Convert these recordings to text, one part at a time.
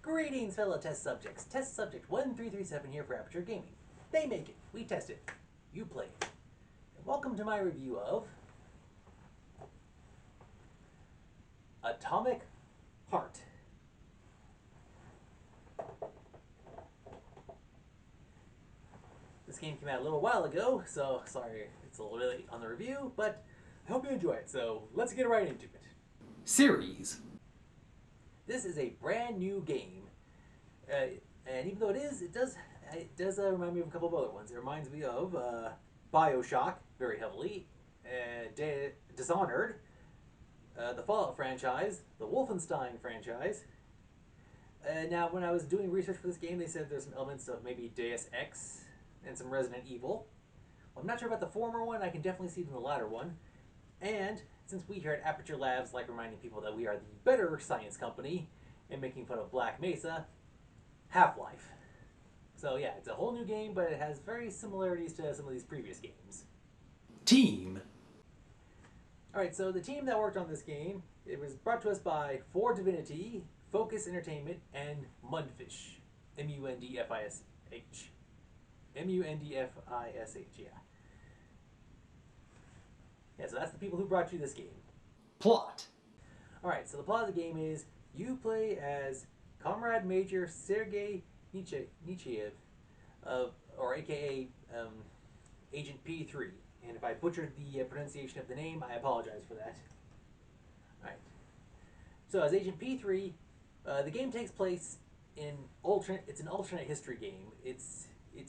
Greetings, fellow test subjects. Test subject 1337 here for Aperture Gaming. They make it. We test it. You play it. And welcome to my review of Atomic Heart. This game came out a little while ago, so sorry it's a little late on the review, but I hope you enjoy it, so let's get right into it. Series. This is a brand new game, and even though it does remind me of a couple of other ones. It reminds me of Bioshock very heavily, Dishonored, the Fallout franchise, the Wolfenstein franchise. Now, when I was doing research for this game, they said there's some elements of maybe Deus Ex and some Resident Evil. Well, I'm not sure about the former one. I can definitely see it in the latter one. And since we here at Aperture Labs like reminding people that we are the better science company and making fun of Black Mesa, Half-Life. So yeah, it's a whole new game, but it has very similarities to some of these previous games. Team. Alright, so the team that worked on this game, it was brought to us by For Divinity, Focus Entertainment, and Mundfish. M-U-N-D-F-I-S-H. M-U-N-D-F-I-S-H, yeah. Yeah, so that's the people who brought you this game. Plot. Alright, so the plot of the game is you play as Comrade Major Sergei Nietzscheev, or aka Agent P3. And if I butchered the pronunciation of the name, I apologize for that. Alright. So as Agent P3, the game takes place it's an alternate history game. It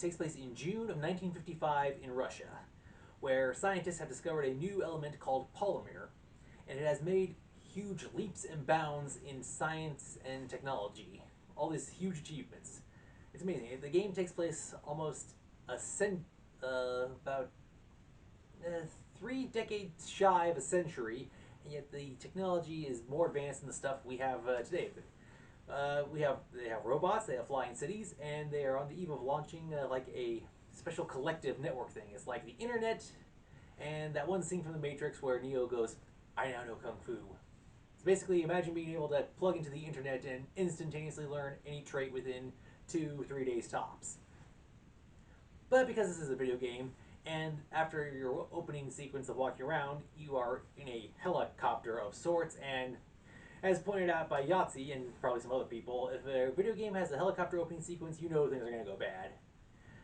takes place in June of 1955 in Russia, where scientists have discovered a new element called polymer, and it has made huge leaps and bounds in science and technology. All these huge achievements. It's amazing. The game takes place almost about 3 decades shy of a century, and yet the technology is more advanced than the stuff we have today. They have robots, they have flying cities, and they are on the eve of launching like a special collective network thing. It's like the internet, and that one scene from The Matrix where Neo goes, "I now know Kung Fu." So basically, imagine being able to plug into the internet and instantaneously learn any trait within 2-3 days tops. But because this is a video game, and after your opening sequence of walking around, you are in a helicopter of sorts, and as pointed out by Yahtzee and probably some other people, if a video game has a helicopter opening sequence, you know things are going to go bad.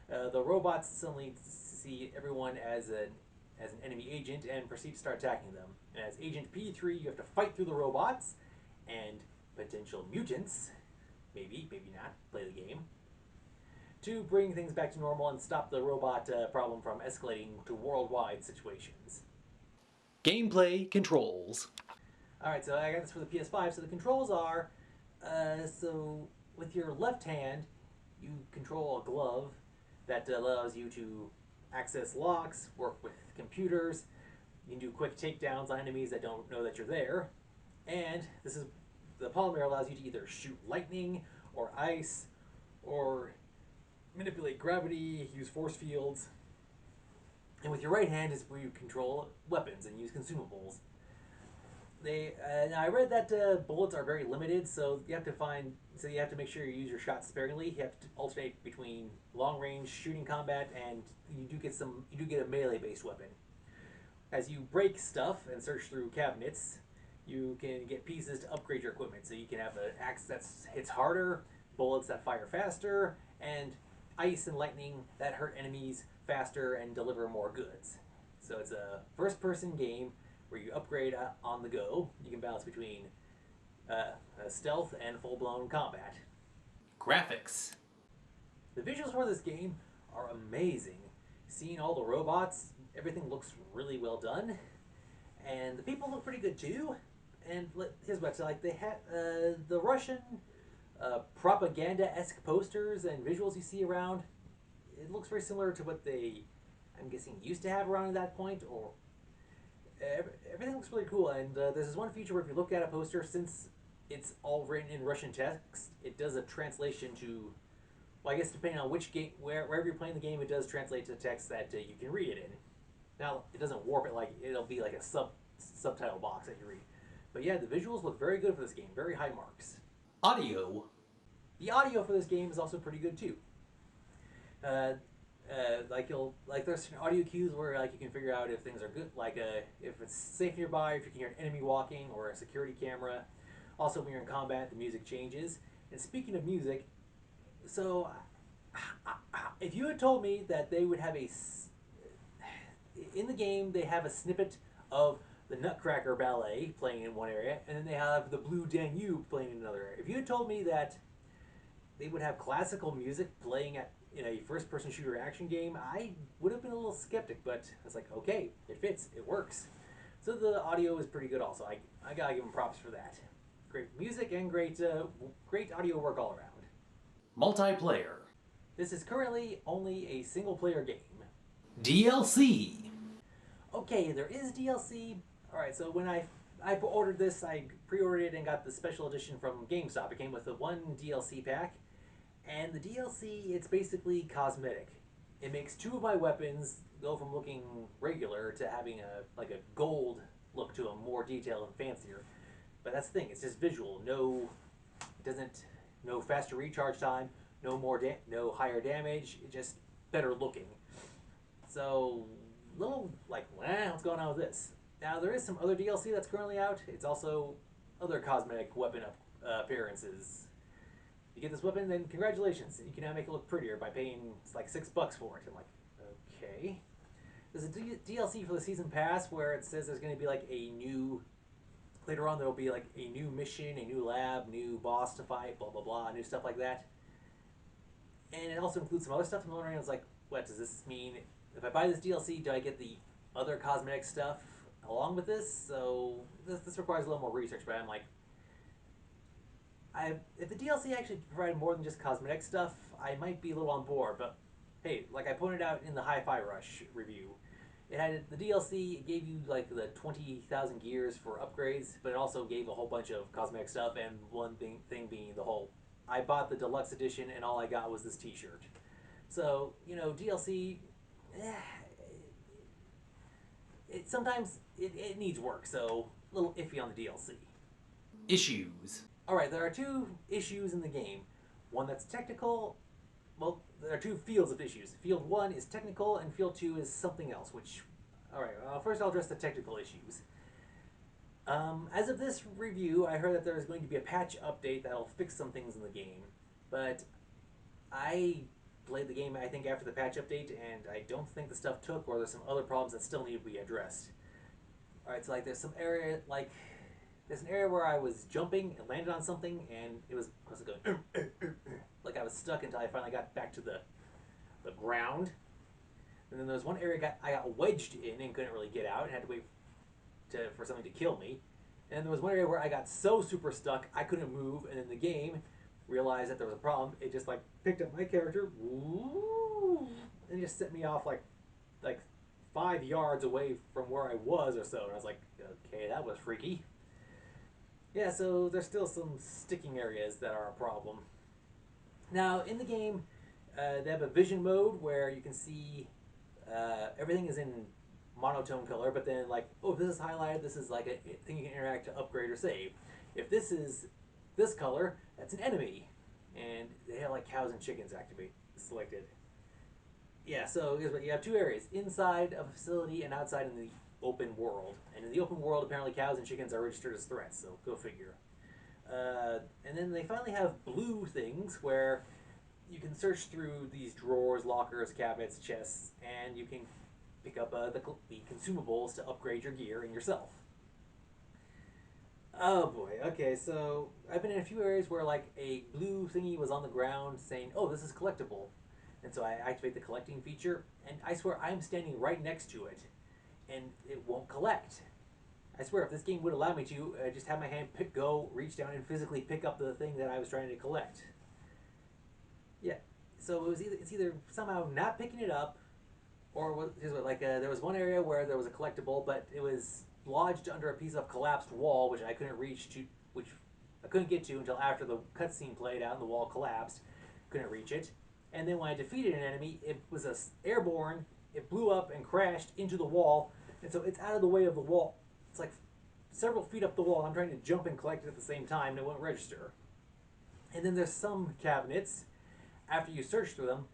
The robots suddenly see everyone as an enemy agent and proceed to start attacking them. And as Agent P3, you have to fight through the robots and potential mutants, maybe not, play the game, to bring things back to normal and stop the robot problem from escalating to worldwide situations. Gameplay controls. Alright, so I got this for the PS5. So the controls are, so with your left hand, you control a glove that allows you to access locks, work with computers. You can do quick takedowns on enemies that don't know that you're there. And the polymer allows you to either shoot lightning or ice or manipulate gravity, use force fields. And with your right hand is where you control weapons and use consumables. Now I read that bullets are very limited, so you have to make sure you use your shots sparingly. You have to alternate between long range shooting combat, and you do get a melee based weapon. As you break stuff and search through cabinets, you can get pieces to upgrade your equipment. So you can have an axe that hits harder, bullets that fire faster, and ice and lightning that hurt enemies faster and deliver more goods. So it's a first person game where you upgrade on the go. You can balance between stealth and full-blown combat. Graphics. The visuals for this game are amazing. Seeing all the robots, everything looks really well done, and the people look pretty good too. And here's what like they have the Russian propaganda-esque posters and visuals you see around. It looks very similar to what I'm guessing, used to have around at that point, or everything looks really cool. And there's this one feature where if you look at a poster, since it's all written in Russian text, it does a translation to, well, I guess depending on which game, wherever you're playing the game, it does translate to text that you can read it in. Now, it doesn't warp it, like it'll be like a subtitle box that you read. But yeah, the visuals look very good for this game, very high marks. Audio. The audio for this game is also pretty good too. Uh, there's certain audio cues where like you can figure out if things are good, like if it's safe nearby, if you can hear an enemy walking or a security camera. Also, when you're in combat, the music changes. And speaking of music, so if you had told me that they would have in the game they have a snippet of the Nutcracker Ballet playing in one area, and then they have the Blue Danube playing in another area. If you had told me that they would have classical music playing at in a first-person shooter action game, I would have been a little skeptic. But it's like, okay, it fits, it works. So the audio is pretty good. Also, I gotta give them props for that. Great music and great audio work all around. Multiplayer. This is currently only a single-player game. DLC. Okay, there is DLC. All right, so when I ordered this, I pre-ordered it and got the special edition from GameStop. It came with the one DLC pack, and the DLC it's basically cosmetic. It makes two of my weapons go from looking regular to having a gold look to them, more detailed and fancier. But that's the thing; it's just visual. It doesn't no faster recharge time, no higher damage. It just better looking. So, little like, what's going on with this? Now, there is some other DLC that's currently out. It's also other cosmetic weapon appearances. You get this weapon, then congratulations. You can now make it look prettier by paying like $6 for it. I'm like, okay. There's a DLC for the season pass where it says there's going to be like a new. Later on, there will be like a new mission, a new lab, new boss to fight, blah blah blah, new stuff like that. And it also includes some other stuff. I'm wondering, I was like, what does this mean? If I buy this DLC, do I get the other cosmetic stuff along with this? So this requires a little more research. But I'm like, if the DLC actually provided more than just cosmetic stuff, I might be a little on board. But hey, like I pointed out in the Hi-Fi Rush review, it had the DLC. It gave you like the 20,000 gears for upgrades, but it also gave a whole bunch of cosmetic stuff. And one thing being the whole, I bought the deluxe edition, and all I got was this T-shirt. So DLC, eh, it sometimes it needs work. So a little iffy on the DLC. Issues. All right, there are two issues in the game. One that's technical. Well, there are two fields of issues. Field one is technical, and field two is something else. Which, all right, first I'll address the technical issues. As of this review, I heard that there is going to be a patch update that'll fix some things in the game, but I played the game I think after the patch update, and I don't think the stuff took, or there's some other problems that still need to be addressed. All right, so like there's an area where I was jumping and landed on something, and it was going like I was stuck until I finally got back to the ground. And then there was one area I got wedged in and couldn't really get out, and had to wait for something to kill me. And there was one area where I got so super stuck I couldn't move, and then the game realized that there was a problem. It just like picked up my character, and just set me off like 5 yards away from where I was or so. And I was like, okay, that was freaky. Yeah, so there's still some sticking areas that are a problem. Now in the game, they have a vision mode where you can see everything is in monotone color, but then like, oh, if this is highlighted, this is like a thing you can interact to upgrade or save. If this is this color, that's an enemy, and they have like cows and chickens selected. Yeah, so here's what you have: two areas inside of a facility and outside in the open world. And in the open world, apparently cows and chickens are registered as threats. So go figure. And then they finally have blue things where you can search through these drawers, lockers, cabinets, chests, and you can pick up the consumables to upgrade your gear and yourself. Oh boy. Okay, so I've been in a few areas where like a blue thingy was on the ground saying, "Oh, this is collectible," and so I activate the collecting feature, and I swear I'm standing right next to it, and it won't collect. I swear, if this game would allow me to, just have my hand reach down and physically pick up the thing that I was trying to collect. Yeah. So it's either somehow not picking it up, or here's what, like there was one area where there was a collectible, but it was lodged under a piece of collapsed wall, which I couldn't get to until after the cutscene played out and the wall collapsed. Couldn't reach it, and then when I defeated an enemy, it was airborne. It blew up and crashed into the wall, and so it's out of the way of the wall. It's like several feet up the wall. I'm trying to jump and collect it at the same time, and it won't register. And then there's some cabinets, after you search through them,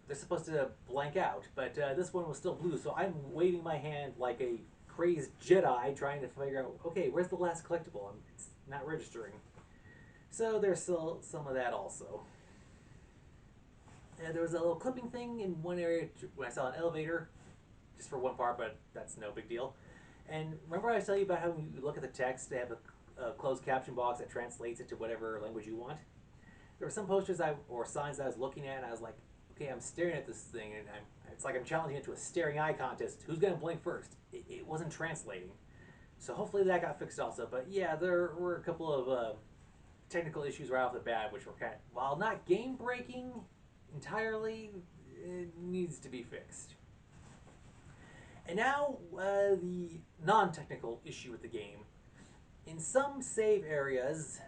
they're supposed to blank out. But this one was still blue, so I'm waving my hand like a crazed Jedi trying to figure out, okay, where's the last collectible? It's not registering. So there's still some of that also. And there was a little clipping thing in one area when I saw an elevator, just for one part, but that's no big deal. And remember I was telling you about how when you look at the text, they have a closed caption box that translates it to whatever language you want? There were some posters or signs that I was looking at, and I was like, okay, I'm staring at this thing, and it's like I'm challenging it to a staring eye contest. Who's going to blink first? It wasn't translating. So hopefully that got fixed also. But yeah, there were a couple of technical issues right off the bat, which were kind of, while not game breaking entirely, it needs to be fixed. And now the non-technical issue with the game. In some save areas,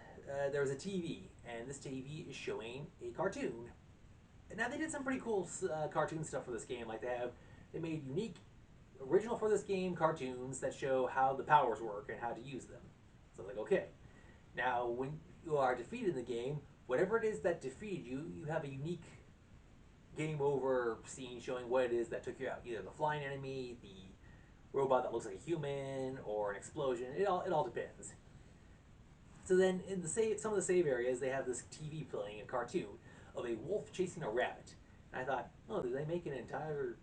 there was a TV, and this TV is showing a cartoon. Now they did some pretty cool cartoon stuff for this game. Like they made unique, original for this game cartoons that show how the powers work and how to use them. So like, okay, now when you are defeated in the game, whatever it is that defeated you, you have a unique game over scene showing what it is that took you out. Either the flying enemy, the robot that looks like a human, or an explosion. It all depends. So then in some of the save areas, they have this TV playing a cartoon of a wolf chasing a rabbit. And I thought, oh, did they make an entire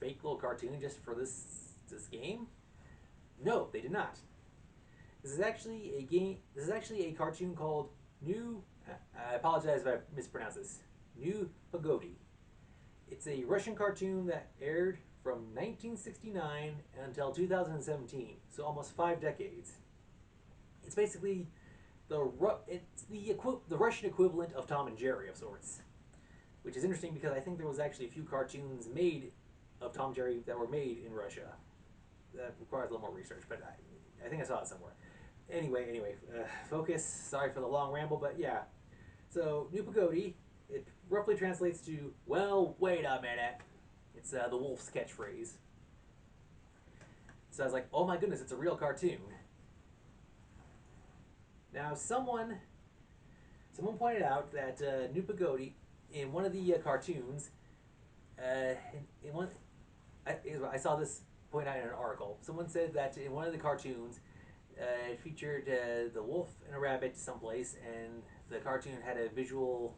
fake little cartoon just for this game? No, they did not. This is actually a game. This is actually a cartoon called New. I apologize if I mispronounce this. New Pagodi. It's a Russian cartoon that aired from 1969 until 2017, so almost 5 decades. It's basically the Russian equivalent of Tom and Jerry of sorts, which is interesting because I think there was actually a few cartoons made of Tom and Jerry that were made in Russia. That requires a little more research, but I think I saw it somewhere. Anyway, focus. Sorry for the long ramble, but yeah. So New Pagodi, it roughly translates to "Well, wait a minute." It's the wolf's catchphrase. So I was like, "Oh my goodness, it's a real cartoon." Now someone pointed out that New Pagodi in one of the cartoons, in one, I saw this point out in an article. Someone said that in one of the cartoons, it featured the wolf and a rabbit someplace, and the cartoon had a visual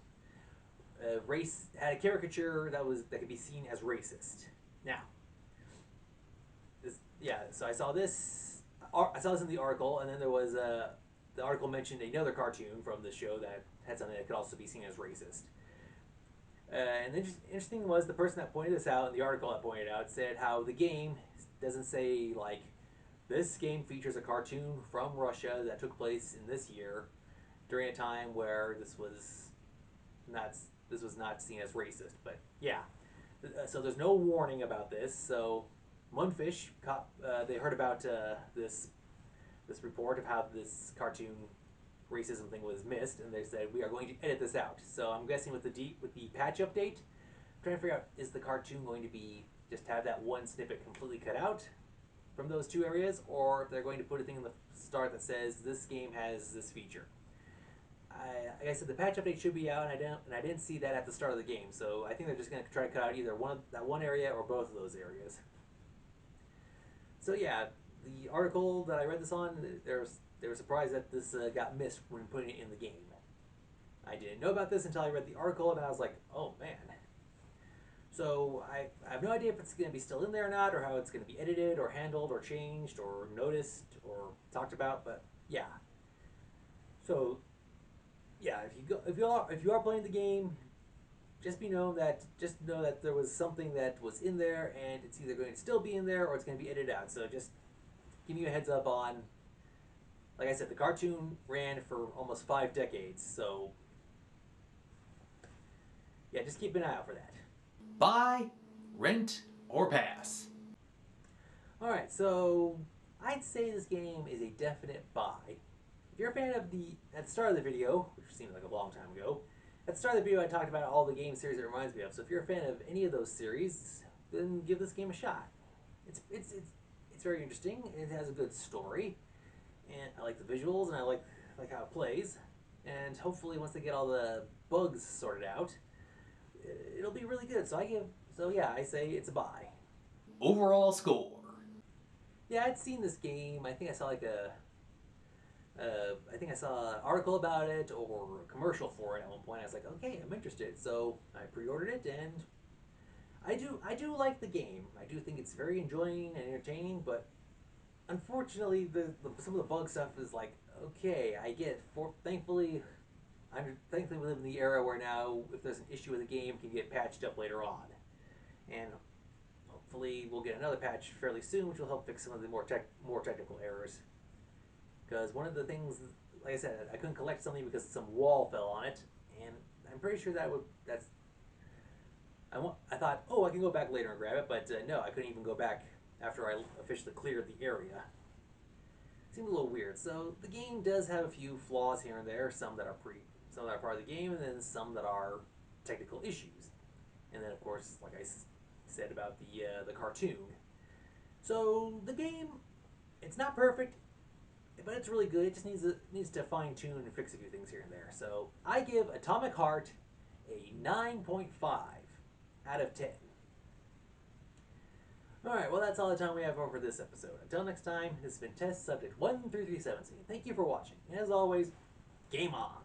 had a caricature that could be seen as racist. Now, so I saw this. I saw this in the article, and then there was the article mentioned another cartoon from the show that had something that could also be seen as racist. And the interesting was the person that pointed this out in the article that pointed out said how the game doesn't say like this game features a cartoon from Russia that took place in this year during a time where not this was not seen as racist. But yeah, so there's no warning about this. So Munfish they heard about this report of how this cartoon racism thing was missed, and they said we are going to edit this out. So I'm guessing with the patch update, I'm trying to figure out is the cartoon going to be just have that one snippet completely cut out from those two areas, or if they're going to put a thing in the start that says this game has this feature. Like I said, the patch update should be out, and I didn't see that at the start of the game. So I think they're just going to try to cut out either that one area or both of those areas. So yeah, the article that I read this on, they were surprised that this got missed when putting it in the game. I didn't know about this until I read the article, and I was like, oh man. So I have no idea if it's going to be still in there or not, or how it's going to be edited, or handled, or changed, or noticed, or talked about. But yeah. So yeah, if you are playing the game, just know that there was something that was in there, and it's either going to still be in there or it's going to be edited out. So just giving you a heads up on. Like I said, the cartoon ran for almost 5 decades, so yeah, just keep an eye out for that. Buy, rent, or pass. Alright, so I'd say this game is a definite buy. If you're a fan of at the start of the video, which seemed like a long time ago, at the start of the video I talked about all the game series it reminds me of, so if you're a fan of any of those series, then give this game a shot. It's very interesting, it has a good story, and I like the visuals, and I like how it plays. and hopefully once they get all the bugs sorted out, it'll be really good. So yeah, I say it's a buy. Overall score. Yeah, I'd seen this game. I think I saw I think I saw an article about it or a commercial for it at one point. I was like, okay, I'm interested. So I pre-ordered it, and I do like the game. I do think it's very enjoying and entertaining, but unfortunately, some of the bug stuff is like, okay, I get. Thankfully, thankfully we live in the era where now if there's an issue with a game, it can get patched up later on, and hopefully we'll get another patch fairly soon, which will help fix some of the more technical errors. Because one of the things, like I said, I couldn't collect something because some wall fell on it, and I'm pretty sure that's. I thought, oh, I can go back later and grab it, but no, I couldn't even go back after I officially cleared the area. Seemed a little weird. So the game does have a few flaws here and there. Some that are part of the game, and then some that are technical issues. And then, of course, like I said about the cartoon. So the game, it's not perfect, but it's really good. It just needs to fine tune and fix a few things here and there. So I give Atomic Heart a 9.5 out of 10. Alright, well, that's all the time we have for this episode. Until next time, this has been Test Subject 1337. Thank you for watching. And as always, game on!